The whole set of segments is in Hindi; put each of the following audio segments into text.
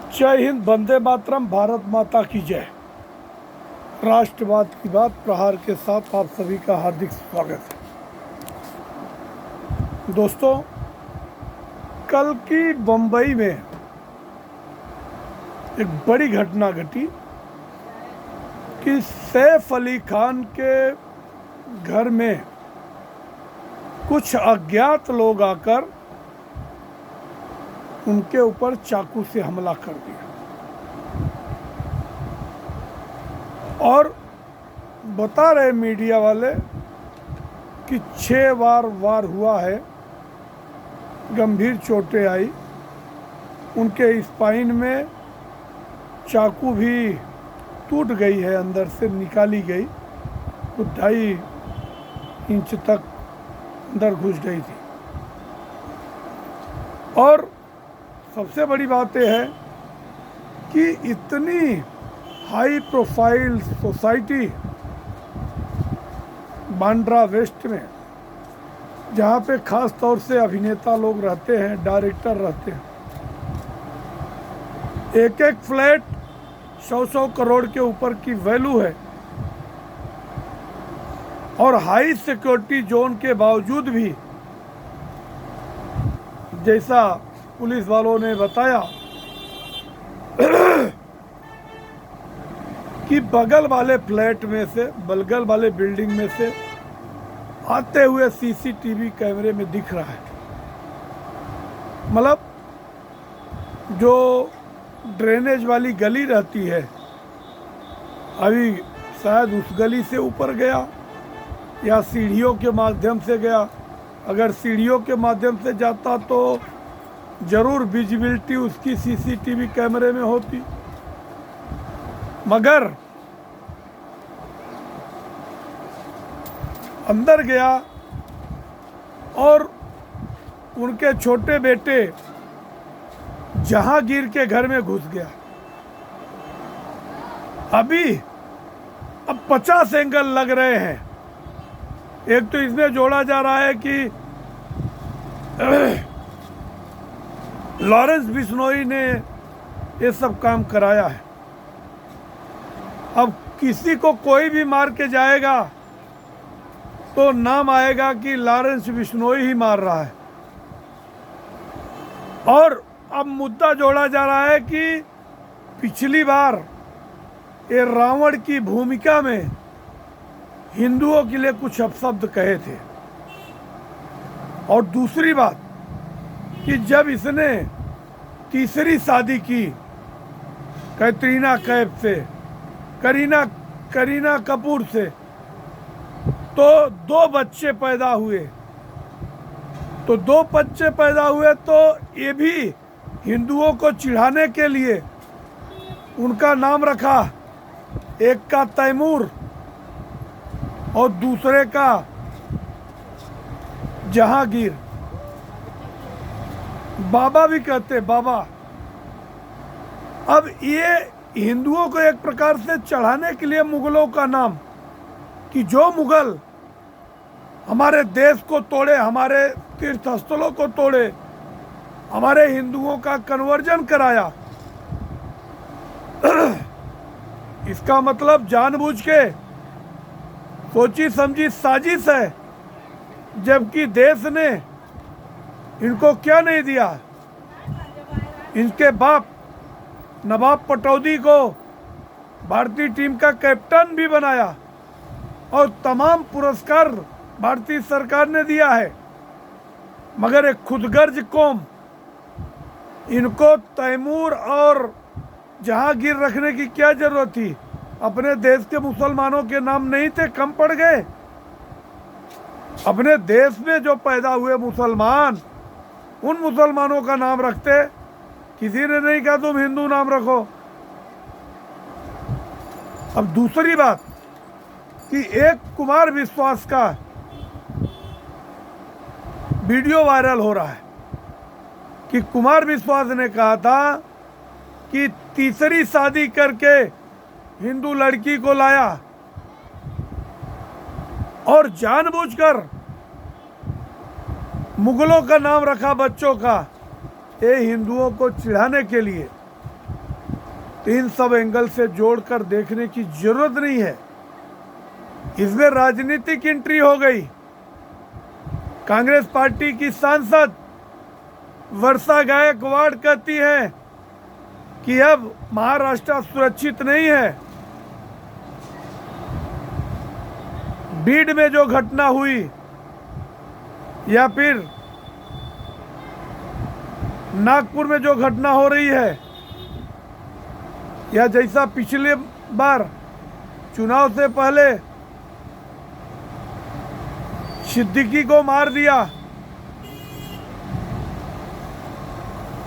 जय हिंद, वंदे मातरम, भारत माता की जय। राष्ट्रवाद की बात प्रहार के साथ आप सभी का हार्दिक स्वागत है। दोस्तों, कल की बम्बई में एक बड़ी घटना घटी कि सैफ अली खान के घर में कुछ अज्ञात लोग आकर उनके ऊपर चाकू से हमला कर दिया और बता रहे मीडिया वाले कि 6 बार वार हुआ है, गंभीर चोटें आई, उनके स्पाइन में चाकू भी टूट गई है, अंदर से निकाली गई, तो 2.5 इंच तक अंदर घुस गई थी। और सबसे बड़ी बात यह है कि इतनी high profile society Bandra west में, जहाँ पे खास तौर से अभिनेता लोग रहते हैं, डायरेक्टर रहते हैं, एक एक फ्लैट 100 करोड़ के ऊपर की वैल्यू है और हाई सिक्योरिटी जोन के बावजूद भी, जैसा पुलिस वालों ने बताया कि बगल वाले फ्लैट में से, बगल वाले बिल्डिंग में से आते हुए सीसीटीवी कैमरे में दिख रहा है। मतलब जो ड्रेनेज वाली गली रहती है, अभी शायद उस गली से ऊपर गया या सीढ़ियों के माध्यम से गया। अगर सीढ़ियों के माध्यम से जाता तो जरूर विजिबिलिटी उसकी सीसीटीवी कैमरे में होती, मगर अंदर गया और उनके छोटे बेटे जहांगीर के घर में घुस गया। अब 50 एंगल लग रहे हैं। एक तो इसमें जोड़ा जा रहा है कि लॉरेंस बिश्नोई ने ये सब काम कराया है। अब किसी को कोई भी मार के जाएगा तो नाम आएगा कि लॉरेंस बिश्नोई ही मार रहा है। और अब मुद्दा जोड़ा जा रहा है कि पिछली बार ये रावण की भूमिका में हिंदुओं के लिए कुछ अपशब्द कहे थे। और दूसरी बात कि जब इसने तीसरी शादी की कैटरीना कैफ से, करीना कपूर से, तो 2 बच्चे पैदा हुए। तो 2 बच्चे पैदा हुए तो ये भी हिंदुओं को चिढ़ाने के लिए उनका नाम रखा, एक का तैमूर और दूसरे का जहांगीर। बाबा भी कहते बाबा। अब ये हिंदुओं को एक प्रकार से चढ़ाने के लिए मुगलों का नाम, कि जो मुगल हमारे देश को तोड़े, हमारे तीर्थ स्थलों को तोड़े, हमारे हिंदुओं का कन्वर्जन कराया, इसका मतलब जानबूझ के सोची समझी साजिश है। जबकि देश ने इनको क्या नहीं दिया, इनके बाप नवाब पटौदी को भारतीय टीम का कैप्टन भी बनाया और तमाम पुरस्कार भारतीय सरकार ने दिया है। मगर एक खुदगर्ज कौम, इनको तैमूर और जहांगीर रखने की क्या जरूरत थी? अपने देश के मुसलमानों के नाम नहीं थे, कम पड़ गए? अपने देश में जो पैदा हुए मुसलमान, उन मुसलमानों का नाम रखते। किसी ने नहीं कहा तुम हिंदू नाम रखो। अब दूसरी बात कि एक कुमार विश्वास का वीडियो वायरल हो रहा है कि कुमार विश्वास ने कहा था कि तीसरी शादी करके हिंदू लड़की को लाया और जानबूझकर मुगलों का नाम रखा बच्चों का, ये हिंदुओं को चिढ़ाने के लिए। तो इन सब एंगल से जोड़कर देखने की जरूरत नहीं है। इसमें राजनीतिक एंट्री हो गई। कांग्रेस पार्टी की सांसद वर्षा गायकवाड़ कहती है कि अब महाराष्ट्र सुरक्षित नहीं है। बीड में जो घटना हुई या फिर नागपुर में जो घटना हो रही है, या जैसा पिछले बार चुनाव से पहले सिद्दीकी को मार दिया,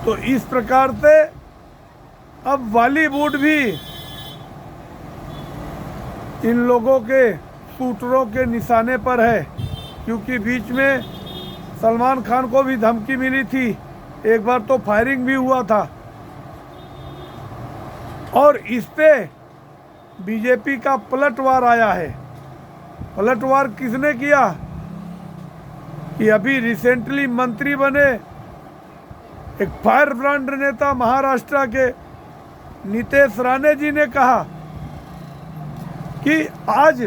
तो इस प्रकार से अब बॉलीवुड भी इन लोगों के शूटरों के निशाने पर है। क्योंकि बीच में सलमान खान को भी धमकी मिली थी, एक बार तो फायरिंग भी हुआ था। और इस पे बीजेपी का पलटवार आया है। पलटवार किसने किया कि अभी रिसेंटली मंत्री बने एक फायर ब्रांड नेता महाराष्ट्र के नीतीश राणे जी ने कहा कि आज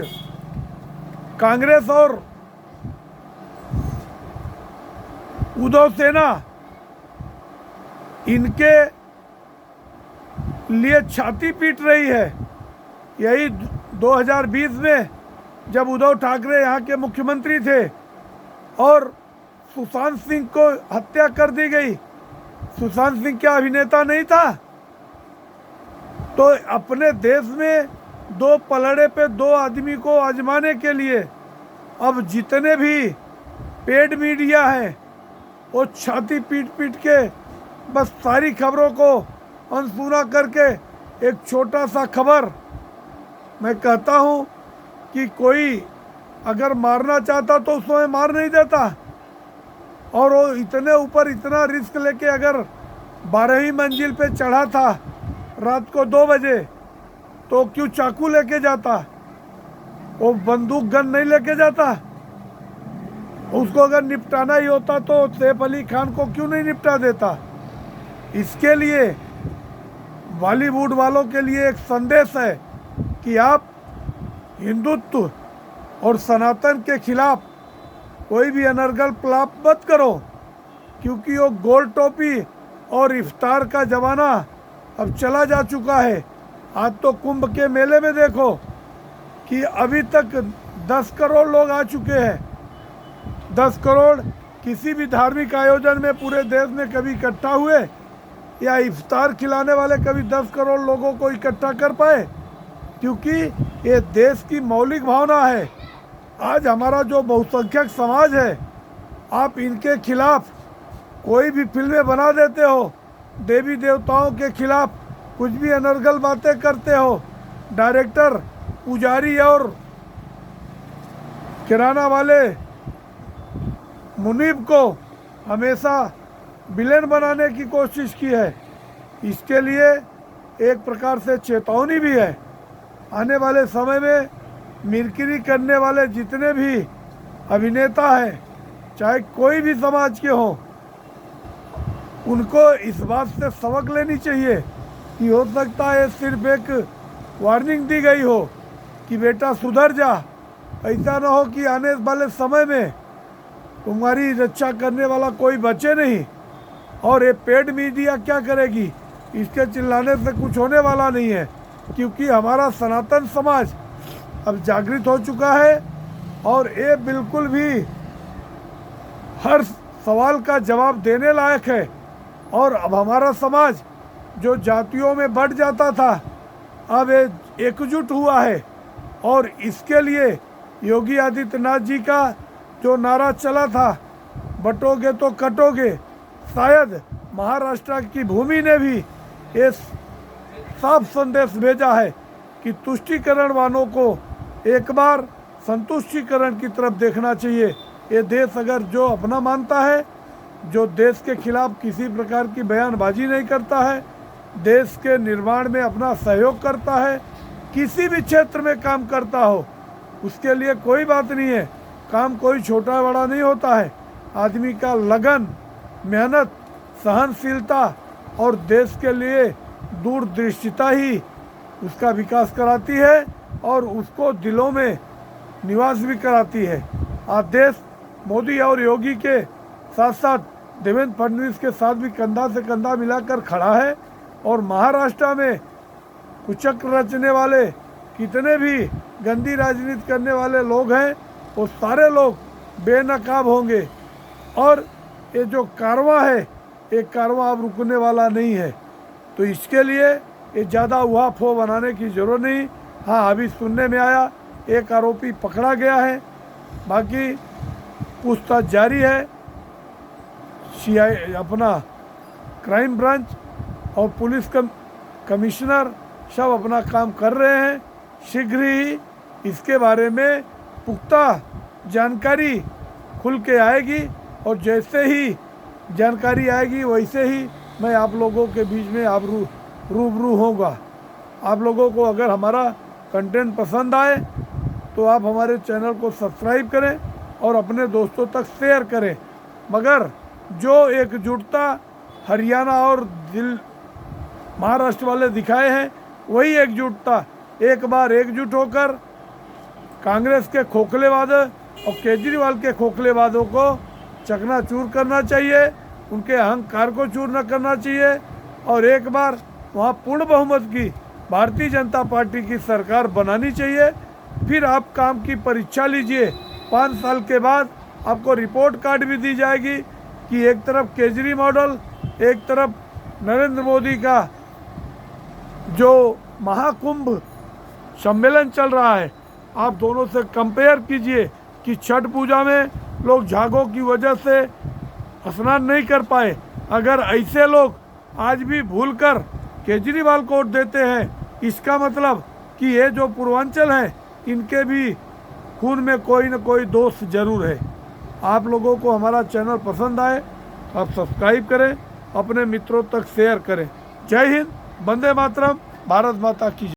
कांग्रेस और उद्धव सेना इनके लिए छाती पीट रही है। यही 2020 में जब उद्धव ठाकरे यहाँ के मुख्यमंत्री थे और सुशांत सिंह को हत्या कर दी गई। सुशांत सिंह क्या अभिनेता नहीं था? तो अपने देश में दो पलड़े पे दो आदमी को आजमाने के लिए अब जितने भी पेड मीडिया है वो छाती पीट पीट के बस सारी खबरों को अनसुना करके एक छोटा सा खबर, मैं कहता हूँ कि कोई अगर मारना चाहता तो उसमें मार नहीं देता। और वो इतने ऊपर इतना रिस्क लेके अगर 12वीं मंजिल पे चढ़ा था रात को 2 बजे, तो क्यों चाकू लेके जाता? वो बंदूक गन नहीं लेके जाता? उसको अगर निपटाना ही होता तो सैफ अली खान को क्यों नहीं निपटा देता? इसके लिए बॉलीवुड वालों के लिए एक संदेश है कि आप हिंदुत्व और सनातन के खिलाफ कोई भी अनर्गल प्लाप मत करो। क्योंकि वो गोल टोपी और इफ्तार का ज़माना अब चला जा चुका है। आज तो कुंभ के मेले में देखो कि अभी तक 10 करोड़ लोग आ चुके हैं। 10 करोड़ किसी भी धार्मिक आयोजन में पूरे देश में कभी इकट्ठा हुए या इफ्तार खिलाने वाले कभी 10 करोड़ लोगों को इकट्ठा कर पाए? क्योंकि ये देश की मौलिक भावना है। आज हमारा जो बहुसंख्यक समाज है, आप इनके खिलाफ कोई भी फिल्में बना देते हो, देवी देवताओं के खिलाफ कुछ भी अनर्गल बातें करते हो। डायरेक्टर पुजारी और किराना वाले मुनीब को हमेशा विलेन बनाने की कोशिश की है। इसके लिए एक प्रकार से चेतावनी भी है। आने वाले समय में मिरकिरी करने वाले जितने भी अभिनेता हैं, चाहे कोई भी समाज के हों, उनको इस बात से सबक लेनी चाहिए कि हो सकता है सिर्फ एक वार्निंग दी गई हो कि बेटा सुधर जा। ऐसा ना हो कि आने वाले समय में तुम्हारी रक्षा करने वाला कोई बचे नहीं। और ये पेड मीडिया क्या करेगी? इसके चिल्लाने से कुछ होने वाला नहीं है। क्योंकि हमारा सनातन समाज अब जागृत हो चुका है और ये बिल्कुल भी हर सवाल का जवाब देने लायक है। और अब हमारा समाज जो जातियों में बढ़ जाता था, अब ये एकजुट हुआ है। और इसके लिए योगी आदित्यनाथ जी का जो नारा चला था, बटोगे तो कटोगे, शायद महाराष्ट्र की भूमि ने भी ये साफ संदेश भेजा है कि तुष्टीकरण वालों को एक बार संतुष्टीकरण की तरफ देखना चाहिए। ये देश अगर जो अपना मानता है, जो देश के खिलाफ किसी प्रकार की बयानबाजी नहीं करता है, देश के निर्माण में अपना सहयोग करता है, किसी भी क्षेत्र में काम करता हो, उसके लिए कोई बात नहीं है। काम कोई छोटा बड़ा नहीं होता है। आदमी का लगन, मेहनत, सहनशीलता और देश के लिए दूरदृष्टिता ही उसका विकास कराती है और उसको दिलों में निवास भी कराती है। आज देश मोदी और योगी के साथ साथ देवेंद्र फडणवीस के साथ भी कंधा से कंधा मिलाकर खड़ा है और महाराष्ट्र में कुचक्र रचने वाले कितने भी गंदी राजनीति करने वाले लोग हैं वो सारे लोग बेनकाब होंगे और ये जो कारवां है ये कारवां अब रुकने वाला नहीं है। तो इसके लिए ये ज़्यादा उहाफो बनाने की ज़रूरत नहीं। हाँ, अभी सुनने में आया एक आरोपी पकड़ा गया है, बाकी पूछताछ जारी है। सीआई अपना क्राइम ब्रांच और पुलिस कमिश्नर सब अपना काम कर रहे हैं। शीघ्र ही इसके बारे में पुख्ता जानकारी खुल के आएगी और जैसे ही जानकारी आएगी वैसे ही मैं आप लोगों के बीच में आप रूबरू होगा। आप लोगों को अगर हमारा कंटेंट पसंद आए तो आप हमारे चैनल को सब्सक्राइब करें और अपने दोस्तों तक शेयर करें। मगर जो एकजुटता हरियाणा और महाराष्ट्र वाले दिखाए हैं वही एकजुटता एक बार एकजुट होकर कांग्रेस के खोखलेवादों और केजरीवाल के खोखलेवादों को चकनाचूर करना चाहिए, उनके अहंकार को चूर न करना चाहिए और एक बार वहाँ पूर्ण बहुमत की भारतीय जनता पार्टी की सरकार बनानी चाहिए। फिर आप काम की परीक्षा लीजिए। 5 साल के बाद आपको रिपोर्ट कार्ड भी दी जाएगी कि एक तरफ केजरी मॉडल, एक तरफ नरेंद्र मोदी का जो महाकुंभ सम्मेलन चल रहा है, आप दोनों से कंपेयर कीजिए कि छठ पूजा में लोग झागों की वजह से स्नान नहीं कर पाए। अगर ऐसे लोग आज भी भूलकर केजरीवाल को वोट देते हैं, इसका मतलब कि ये जो पूर्वांचल हैं इनके भी खून में कोई न कोई दोष जरूर है। आप लोगों को हमारा चैनल पसंद आए आप सब्सक्राइब करें, अपने मित्रों तक शेयर करें। जय हिंद, वंदे मातरम, भारत माता की।